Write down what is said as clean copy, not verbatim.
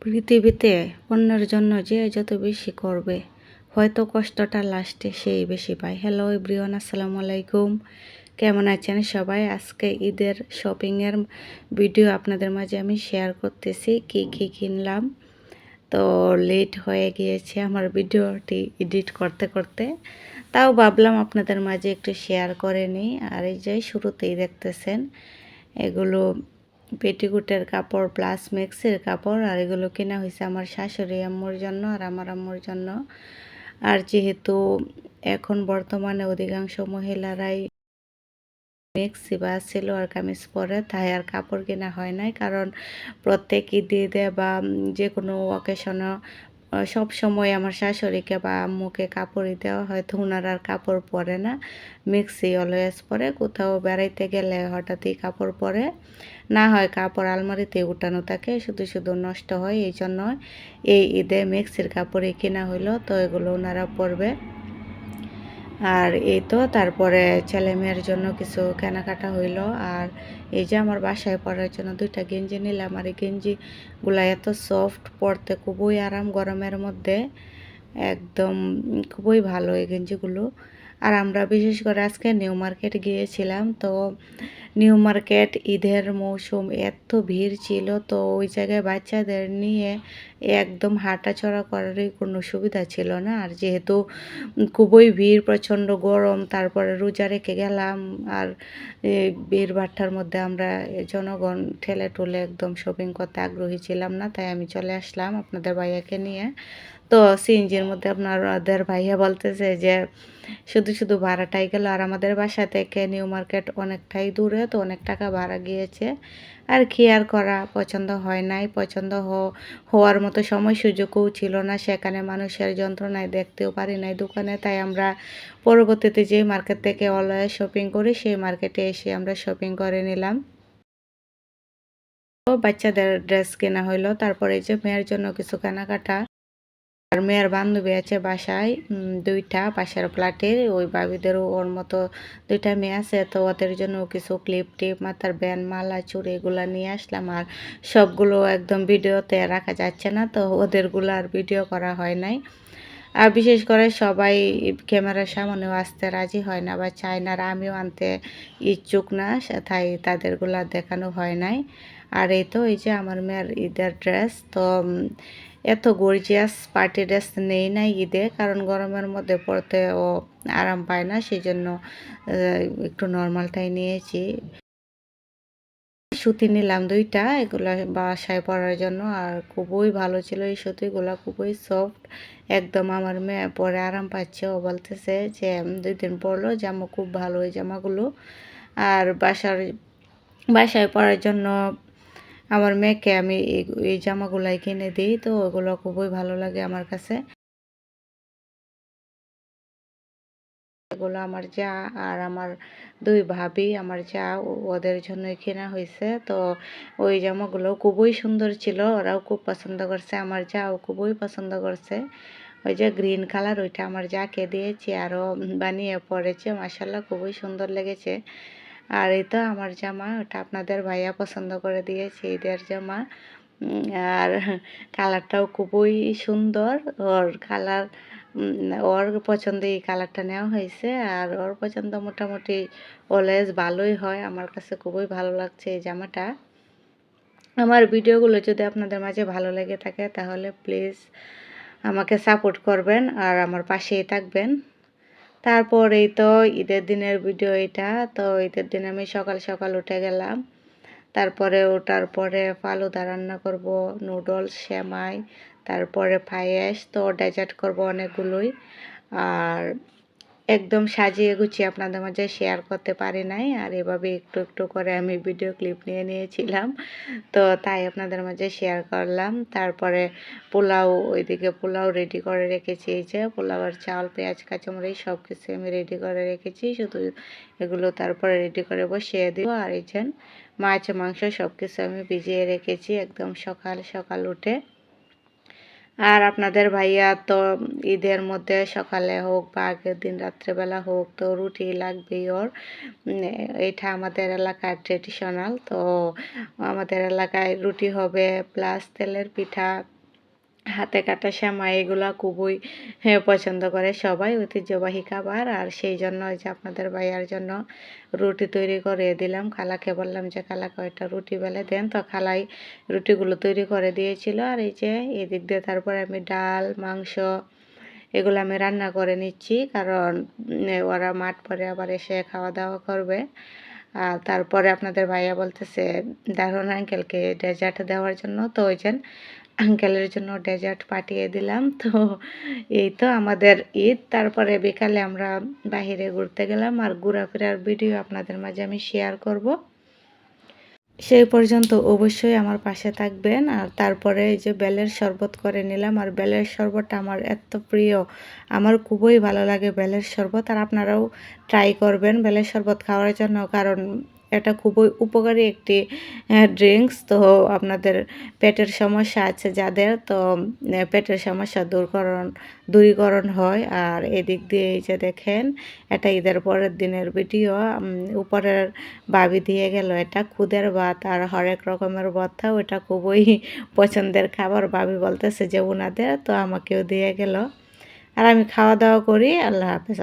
পৃথিবীতে অন্যের জন্য যে যত বেশি করবে হয়তো কষ্টটা লাস্টে সেই বেশি পায়। হ্যালো এভরিওয়ান, আসসালামু আলাইকুম। কেমন আছেন সবাই? আজকে ঈদের শপিংয়ের ভিডিও আপনাদের মাঝে আমি শেয়ার করতেছি কি কি কিনলাম। তো লেট হয়ে গিয়েছে আমার ভিডিওটি এডিট করতে করতে, তাও ভাবলাম আপনাদের মাঝে একটু শেয়ার করে নিই। আর এই যে শুরুতেই দেখতেছেন এগুলো পেটিকুটের কাপড় প্লাস মিক্সের কাপড়, আর এগুলো কেনা হয়েছে আমার শাশুড়ি আম্মুর জন্য আর আমার আম্মুর জন্য। আর যেহেতু এখন বর্তমানে অধিকাংশ মহিলারাই মিক্সি বা সিলোয়ার কামিজ পরে, তাই আর কাপড় কেনা হয় নাই। কারণ প্রত্যেক ঈদে বা যে কোনো অকেশনে সব সময় আমার শাশুড়িকে বা আম্মুকে কাপড়ই দেওয়া হয়, তো ওনারা আর কাপড় পরে না, মিক্সি অলওয়েজ পরে। কোথাও বেড়াইতে গেলে হঠাৎই কাপড় পরে, না হয় কাপড় আলমারিতে উঠানো থাকে, শুধু শুধু নষ্ট হয়। এই জন্য এই ঈদে মিক্সির কাপড়ই কেনা হইলো, তো এগুলো ওনারা পরবে। আর এই তো তারপরে ছেলে মেয়ের জন্য কিছু কেনাকাটা হইলো। আর এই যে আমার বাসায় পরার জন্য দুইটা গেঞ্জি নিলাম। আর এই গেঞ্জিগুলো এত সফট, পরতে খুবই আরাম গরমের মধ্যে, একদম খুবই ভালো এই গেঞ্জিগুলো। আর আমরা বিশেষ করে আজকে নিউ মার্কেট গিয়েছিলাম। তো নিউ মার্কেট ঈদের মৌসুম, এত ভিড় ছিল, তো ওই জায়গায় বাচ্চাদের নিয়ে একদম হাঁটাচলা করারই কোনো সুবিধা ছিল না। আর যেহেতু খুবই ভিড়, প্রচণ্ড গরম, তারপরে রোজা রেখে গেলাম। আর ভিড় ভাট্টার মধ্যে আমরা জনগণ ঠেলে টুলে একদম শপিং করতে আগ্রহী ছিলাম না, তাই আমি চলে আসলাম আপনাদের ভাইয়াকে নিয়ে। তো সিএনজির মধ্যে আপনাদের ভাইয়া বলতেছে যে শুধু শুধু ভাড়াটাই গেল। আর আমাদের বাসা থেকে নিউ মার্কেট অনেকটাই দূরে, তো অনেক টাকা ভাড়া গিয়েছে। আর কি আর করা, পছন্দ হয় নাই। পছন্দ হওয়ার মতো সময় সুযোগও ছিল না, সেখানে মানুষের যন্ত্রণায় দেখতেও পারি নাই দোকানে। তাই আমরা পরবর্তীতে যে মার্কেট থেকে অলওয়েজ শপিং করি, সেই মার্কেটে এসে আমরা শপিং করে নিলাম। তো বাচ্চাদের ড্রেস কেনা হইলো, তারপরে এই যে মেয়ের জন্য কিছু কেনাকাটা। আর মেয়ের বান্ধবী আছে বাসায়, দুইটা পাশের ফ্ল্যাটের, ওই ভাবিদেরও ওর মতো দুইটা মেয়ে আছে, তো ওদের জন্য কিছু ক্লিপ টিপ, মাথার ব্যান্ড, মালা, চুড়ি এগুলো নিয়ে আসলাম। আর সবগুলো একদম ভিডিওতে রাখা যাচ্ছে না, তো ওদেরগুলো আর ভিডিও করা হয় নাই। আর বিশেষ করে সবাই ক্যামেরার সামনেও আসতে রাজি হয় না বা চায় না, আর আমিও আনতে ইচ্ছুক না, তাই তাদেরগুলো দেখানো হয় নাই। আর এই তো এই যে আমার মেয়ের ঈদের ড্রেস, তো এত গর্জিয়াস পার্টি ড্রেস নেই নাই ঈদে, কারণ গরমের মধ্যে পরতে ও আরাম পায় না, সেই জন্য একটু নর্মালটাই নিয়েছি। সুতি নিলাম দুইটা, এগুলো বাসায় পরার জন্য। আর খুবই ভালো ছিল এই সুতিগুলো, খুবই সফট একদম। আমার মেয়ে পরে আরাম পাচ্ছে, ও বলতেছে যে 2 দিন পরলো জামা খুব ভালো এই জামাগুলো। আর বাসায় পরার জন্য আমার মেয়েকে আমি এই জামাগুলাই কিনে দিই, তো ওগুলো খুবই ভালো লাগে আমার কাছে। এগুলো আমার যা আর আমার 2 ভাবি, আমার যা, ওদের জন্যই কেনা হয়েছে। তো ওই জামাগুলো খুবই সুন্দর ছিল, ওরাও খুব পছন্দ করছে, আমার যাও খুবই পছন্দ করছে। ওই যে গ্রিন কালার, ওইটা আমার যাকে দিয়েছি, আরও বানিয়ে পরেছে, মাশাল্লাহ খুবই সুন্দর লেগেছে। আর এই তো আমার জামা, ওটা আপনাদের ভাইয়া পছন্দ করে দিয়েছে, ঈদের জামা। আর কালারটাও খুবই সুন্দর, ওর কালার, ওর পছন্দে এই কালারটা নেওয়া হয়েছে। আর ওর পছন্দ মোটামুটি অলওয়েজ ভালোই হয়, আমার কাছে খুবই ভালো লাগছে এই জামাটা। আমার ভিডিওগুলো যদি আপনাদের মাঝে ভালো লেগে থাকে, তাহলে প্লিজ আমাকে সাপোর্ট করবেন আর আমার পাশেই থাকবেন। তারপর এই তো ঈদের দিনের ভিডিও এটা। তো ঈদের দিন আমি সকাল সকাল উঠে গেলাম, তারপরে ওঠার পরে ফালুদা রান্না করব, নুডলস, সেমাই, তারপরে পায়েস, তো ডেজার্ট করব অনেকগুলোই। আর একদম সাজিয়ে গুছিয়ে আপনাদের মাঝে শেয়ার করতে পারি নাই, আর এভাবে একটু একটু করে আমি ভিডিও ক্লিপ নিয়ে নিয়েছিলাম, তো তাই আপনাদের মাঝে শেয়ার করলাম। তারপরে পোলাও, ওইদিকে পোলাও রেডি করে রেখেছি, এই যে পোলাওয়ের চাল, পেঁয়াজ, কাঁচামরিচ সব কিছু আমি রেডি করে রেখেছি, শুধু এগুলো তারপরে রেডি করে বসিয়ে দিব। আর এই যে মাছ মাংস সব কিছু আমি ভিজিয়ে রেখেছি একদম সকাল সকাল উঠে। আর আপনাদের ভাইয়া তো ঈদের মধ্যে সকালে হোক বা আগের দিন রাত্রেবেলা হোক তো রুটি লাগবেই ওর। এটা আমাদের এলাকার ট্রেডিশনাল। তো আমাদের এলাকায় রুটি হবে প্লাস তেলের পিঠা, হাতে কাটা সেমাই এগুলা খুবই পছন্দ করে সবাই, ঐতিহ্যবাহী খাবার। আর সেই জন্য ওই যে আপনাদের ভাইয়ার জন্য রুটি তৈরি করে দিলাম। খালাকে বললাম যে খালা কয়টা রুটি বেলে দেন, তো খালাই রুটিগুলো তৈরি করে দিয়েছিল। আর এই যে এদিক দিয়ে তারপরে আমি ডাল, মাংস এগুলো আমি রান্না করে নিচ্ছি, কারণ ওরা মাঠ পরে আবার এসে খাওয়া দাওয়া করবে। আর তারপরে আপনাদের ভাইয়া বলতেছে দারুন আঙ্কেলকে ডেজার্ট দেওয়ার জন্য, তো ওই যে আঙ্কেলের জন্য ডেজার্ট পাঠিয়ে দিলাম। তো এই তো আমাদের ঈদ। তারপরে বিকালে আমরা বাহিরে ঘুরতে গেলাম, আর ঘোরাফেরার ভিডিও আপনাদের মাঝে আমি শেয়ার করব। সেই পর্যন্ত অবশ্যই আমার পাশে থাকবেন। আর তারপরে এই যে বেলের শরবত করে নিলাম, আর বেলের শরবতটা আমার এত প্রিয়, আমার খুবই ভালো লাগে বেলের শরবত। আর আপনারাও ট্রাই করবেন বেলের শরবত খাওয়ার জন্য, কারণ এটা খুবই উপকারী একটি ড্রিঙ্কস। তো আপনাদের পেটের সমস্যা আছে যাদের, তো পেটের সমস্যা দূরীকরণ হয়। আর এদিক দিয়ে এই যে দেখেন, এটা ঈদের পরের দিনের ভিডিও। উপরের ভাবি দিয়ে গেল এটা খুদের ভাত আর হরেক রকমের ভর্তা, ওটা খুবই পছন্দের খাবার। ভাবি বলতেছে যে উনাদের, তো আমাকেও দিয়ে গেল। আর আমি খাওয়া দাওয়া করি। আল্লাহ হাফেজ।